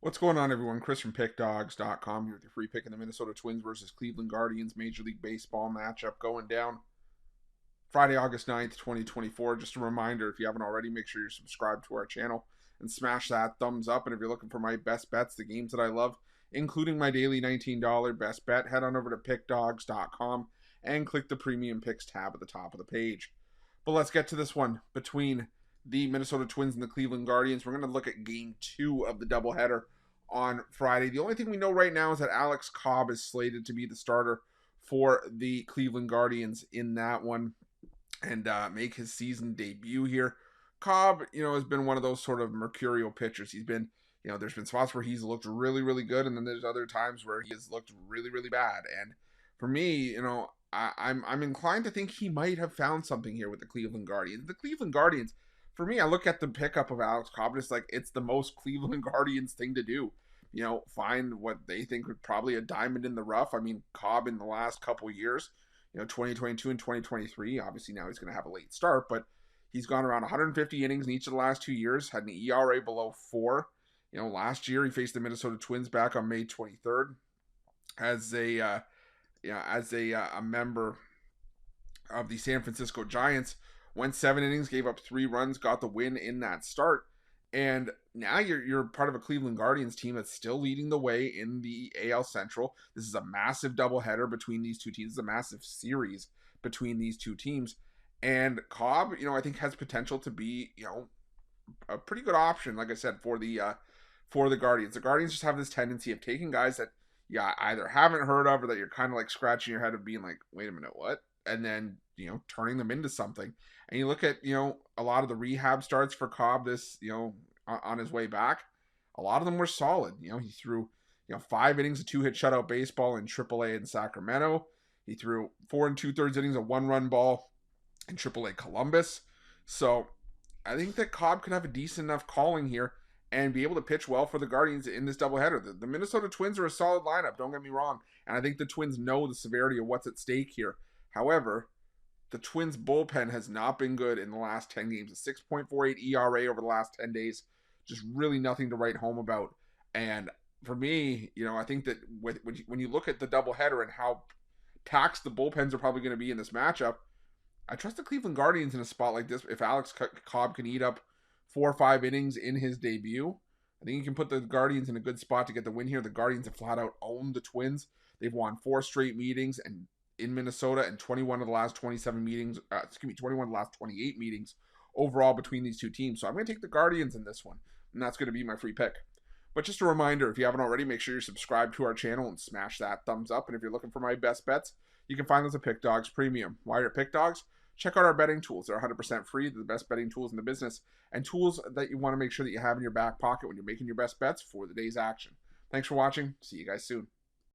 What's going on, everyone? Chris from Pickdawgz.com here with your free pick in the Minnesota Twins versus Cleveland Guardians Major League Baseball matchup going down Friday, August 9th, 2024. Just a reminder, if you haven't already, make sure you're subscribed to our channel and smash that thumbs up. And if you're looking for my best bets, the games that I love, including my daily $19 best bet, head on over to Pickdawgz.com and click the Premium Picks tab at the top of the page. But let's get to this one between the Minnesota Twins and the Cleveland Guardians. We're going to look at Game 2 of the doubleheader on Friday. The only thing we know right now is that Alex Cobb is slated to be the starter for the Cleveland Guardians in that one and make his season debut here. Cobb, has been one of those sort of mercurial pitchers. He's been, there's been spots where he's looked really, really good, and then there's other times where he has looked really, really bad. And for me, I'm inclined to think he might have found something here with the Cleveland Guardians. The Cleveland Guardians, for me, I look at the pickup of Alex Cobb, and it's like it's the most Cleveland Guardians thing to do. Find what they think would probably a diamond in the rough. I mean, Cobb in the last couple years, 2022 and 2023, obviously now he's going to have a late start, but he's gone around 150 innings in each of the last 2 years, had an ERA below 4. Last year he faced the Minnesota Twins back on May 23rd as a member of the San Francisco Giants. Went 7 innings, gave up 3 runs, got the win in that start. And now you're part of a Cleveland Guardians team that's still leading the way in the AL Central. This is a massive doubleheader between these two teams. It's a massive series between these two teams. And Cobb, I think has potential to be, a pretty good option, like I said, for the Guardians. The Guardians just have this tendency of taking guys that you either haven't heard of or that you're kind of like scratching your head of being like, wait a minute, what? And then, turning them into something. And you look at, a lot of the rehab starts for Cobb this, on his way back. A lot of them were solid. He threw, 5 innings of 2-hit shutout baseball in AAA in Sacramento. He threw 4 2/3 innings of 1-run ball in AAA Columbus. So I think that Cobb could have a decent enough calling here and be able to pitch well for the Guardians in this doubleheader. The Minnesota Twins are a solid lineup, don't get me wrong. And I think the Twins know the severity of what's at stake here. However, the Twins' bullpen has not been good in the last 10 games. A 6.48 ERA over the last 10 days. Just really nothing to write home about. And for me, I think that when you look at the doubleheader and how taxed the bullpens are probably going to be in this matchup, I trust the Cleveland Guardians in a spot like this. If Alex Cobb can eat up 4 or 5 innings in his debut, I think you can put the Guardians in a good spot to get the win here. The Guardians have flat out owned the Twins. They've won 4 straight meetings and in Minnesota and 21 of the last 27 meetings, 21 of the last 28 meetings overall between these two teams. So I'm going to take the Guardians in this one, and that's going to be my free pick. But just a reminder, if you haven't already, make sure you're subscribed to our channel and smash that thumbs up. And if you're looking for my best bets, you can find those at Pick Dawgz Premium. While you're at Pick Dawgz, check out our betting tools. They're 100% free. They're the best betting tools in the business and tools that you want to make sure that you have in your back pocket when you're making your best bets for the day's action. Thanks for watching. See you guys soon.